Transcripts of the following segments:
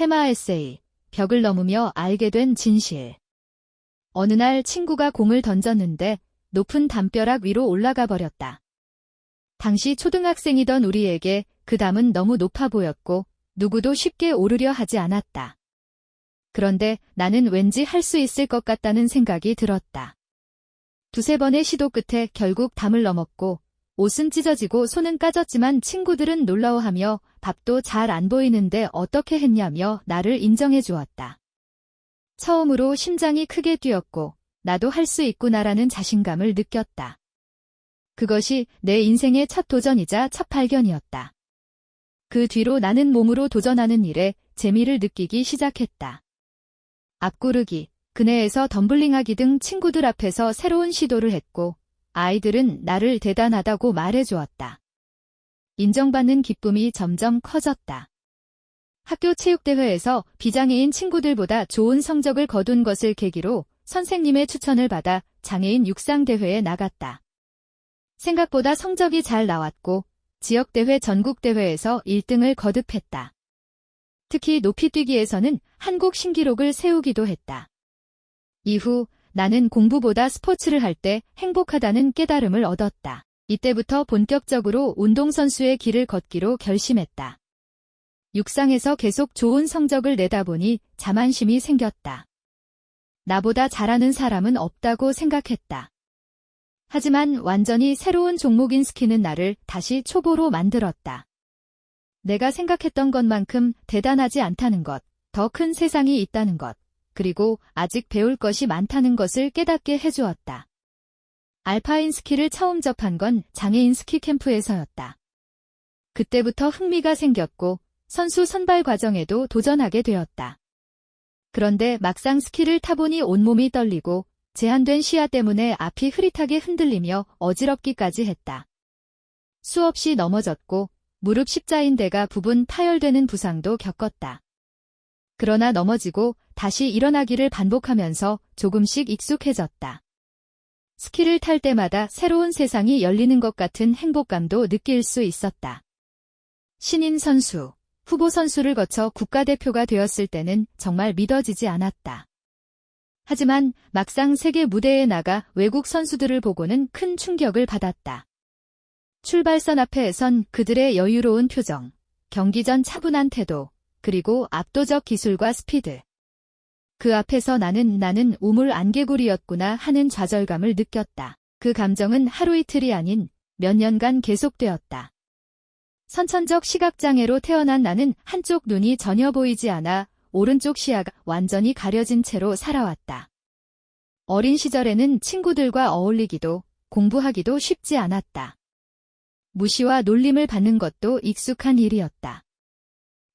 테마 에세이, 벽을 넘으며 알게 된 진실. 어느 날 친구가 공을 던졌는데 높은 담벼락 위로 올라가 버렸다. 당시 초등학생이던 우리에게 그 담은 너무 높아 보였고 누구도 쉽게 오르려 하지 않았다. 그런데 나는 왠지 할 수 있을 것 같다는 생각이 들었다. 두세 번의 시도 끝에 결국 담을 넘었고 옷은 찢어지고 손은 까졌지만 친구들은 놀라워하며 밥도 잘 안 보이는데 어떻게 했냐며 나를 인정해 주었다. 처음으로 심장이 크게 뛰었고 나도 할 수 있구나라는 자신감을 느꼈다. 그것이 내 인생의 첫 도전이자 첫 발견이었다. 그 뒤로 나는 몸으로 도전하는 일에 재미를 느끼기 시작했다. 앞구르기, 그네에서 덤블링하기 등 친구들 앞에서 새로운 시도를 했고 아이들은 나를 대단하다고 말해주었다. 인정받는 기쁨이 점점 커졌다. 학교 체육대회에서 비장애인 친구들보다 좋은 성적을 거둔 것을 계기로 선생님의 추천을 받아 장애인 육상대회에 나갔다. 생각보다 성적이 잘 나왔고 지역대회 전국대회에서 1등을 거듭했다. 특히 높이뛰기에서는 한국 신기록을 세우기도 했다. 이후 나는 공부보다 스포츠를 할 때 행복하다는 깨달음을 얻었다. 이때부터 본격적으로 운동선수의 길을 걷기로 결심했다. 육상에서 계속 좋은 성적을 내다 보니 자만심이 생겼다. 나보다 잘하는 사람은 없다고 생각했다. 하지만 완전히 새로운 종목인 스키는 나를 다시 초보로 만들었다. 내가 생각했던 것만큼 대단하지 않다는 것, 더 큰 세상이 있다는 것, 그리고 아직 배울 것이 많다는 것을 깨닫게 해주었다. 알파인 스키를 처음 접한 건 장애인 스키 캠프에서였다. 그때부터 흥미가 생겼고 선수 선발 과정에도 도전하게 되었다. 그런데 막상 스키를 타보니 온몸이 떨리고 제한된 시야 때문에 앞이 흐릿하게 흔들리며 어지럽기까지 했다. 수없이 넘어졌고 무릎 십자인대가 부분 파열되는 부상도 겪었다. 그러나 넘어지고 다시 일어나기를 반복하면서 조금씩 익숙해졌다. 스키를 탈 때마다 새로운 세상이 열리는 것 같은 행복감도 느낄 수 있었다. 신인 선수, 후보 선수를 거쳐 국가대표가 되었을 때는 정말 믿어지지 않았다. 하지만 막상 세계 무대에 나가 외국 선수들을 보고는 큰 충격을 받았다. 출발선 앞에 선 그들의 여유로운 표정, 경기 전 차분한 태도, 그리고 압도적 기술과 스피드. 그 앞에서 나는 우물 안개구리였구나 하는 좌절감을 느꼈다. 그 감정은 하루 이틀이 아닌 몇 년간 계속되었다. 선천적 시각장애로 태어난 나는 한쪽 눈이 전혀 보이지 않아 오른쪽 시야가 완전히 가려진 채로 살아왔다. 어린 시절에는 친구들과 어울리기도 공부하기도 쉽지 않았다. 무시와 놀림을 받는 것도 익숙한 일이었다.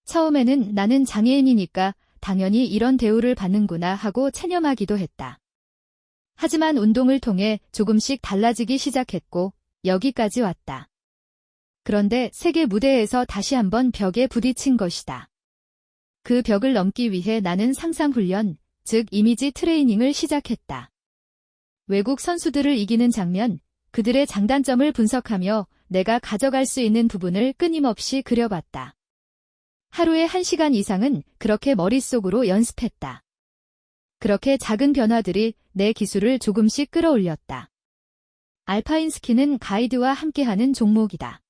처음에는 나는 장애인이니까 당연히 이런 대우를 받는구나 하고 체념하기도 했다. 하지만 운동을 통해 조금씩 달라지기 시작했고 여기까지 왔다. 그런데 세계 무대에서 다시 한번 벽에 부딪힌 것이다. 그 벽을 넘기 위해 나는 상상훈련, 즉 이미지 트레이닝을 시작했다. 외국 선수들을 이기는 장면, 그들의 장단점을 분석하며 내가 가져갈 수 있는 부분을 끊임없이 그려봤다. 하루에 1시간 이상은 그렇게 머릿속으로 연습했다. 그렇게 작은 변화들이 내 기술을 조금씩 끌어올렸다. 알파인 스키는 가이드와 함께하는 종목이다.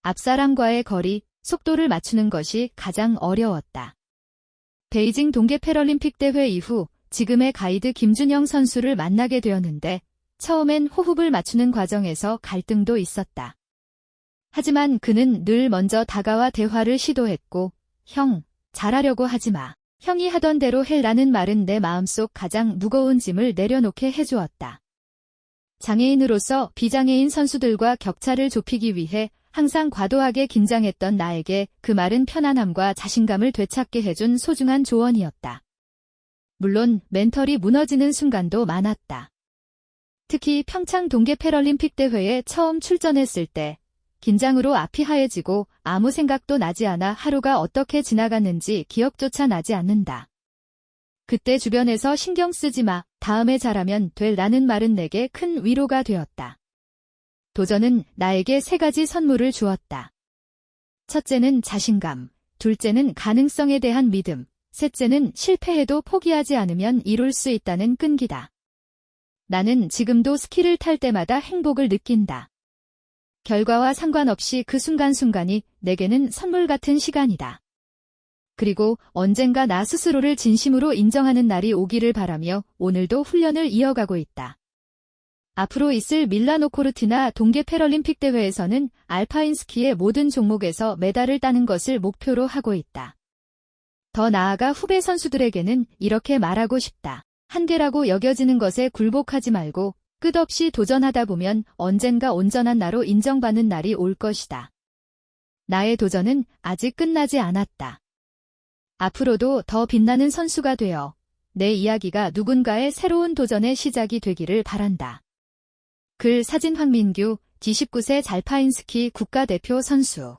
앞사람과의 거리, 속도를 맞추는 것이 가장 어려웠다. 베이징 동계 패럴림픽 대회 이후 지금의 가이드 김준영 선수를 만나게 되었는데 처음엔 호흡을 맞추는 과정에서 갈등도 있었다. 하지만 그는 늘 먼저 다가와 대화를 시도했고 형, 잘하려고 하지 마. 형이 하던 대로 해라는 말은 내 마음속 가장 무거운 짐을 내려놓게 해주었다. 장애인으로서 비장애인 선수들과 격차를 좁히기 위해 항상 과도하게 긴장했던 나에게 그 말은 편안함과 자신감을 되찾게 해준 소중한 조언이었다. 물론 멘털이 무너지는 순간도 많았다. 특히 평창 동계 패럴림픽 대회에 처음 출전했을 때 긴장으로 앞이 하얘지고 아무 생각도 나지 않아 하루가 어떻게 지나갔는지 기억조차 나지 않는다. 그때 주변에서 신경 쓰지 마, 다음에 잘하면 될라는 말은 내게 큰 위로가 되었다. 도전은 나에게 3가지 선물을 주었다. 첫째는 자신감, 둘째는 가능성에 대한 믿음, 셋째는 실패해도 포기하지 않으면 이룰 수 있다는 끈기다. 나는 지금도 스키를 탈 때마다 행복을 느낀다. 결과와 상관없이 그 순간순간이 내게는 선물 같은 시간이다. 그리고 언젠가 나 스스로를 진심으로 인정하는 날이 오기를 바라며 오늘도 훈련을 이어가고 있다. 앞으로 있을 밀라노 코르티나 동계 패럴림픽 대회에서는 알파인 스키의 모든 종목에서 메달을 따는 것을 목표로 하고 있다. 더 나아가 후배 선수들에게는 이렇게 말하고 싶다. 한계라고 여겨지는 것에 굴복하지 말고 끝없이 도전하다 보면 언젠가 온전한 나로 인정받는 날이 올 것이다. 나의 도전은 아직 끝나지 않았다. 앞으로도 더 빛나는 선수가 되어 내 이야기가 누군가의 새로운 도전의 시작이 되기를 바란다. 글 사진 황민규, D19세 알파인 스키 국가대표 선수.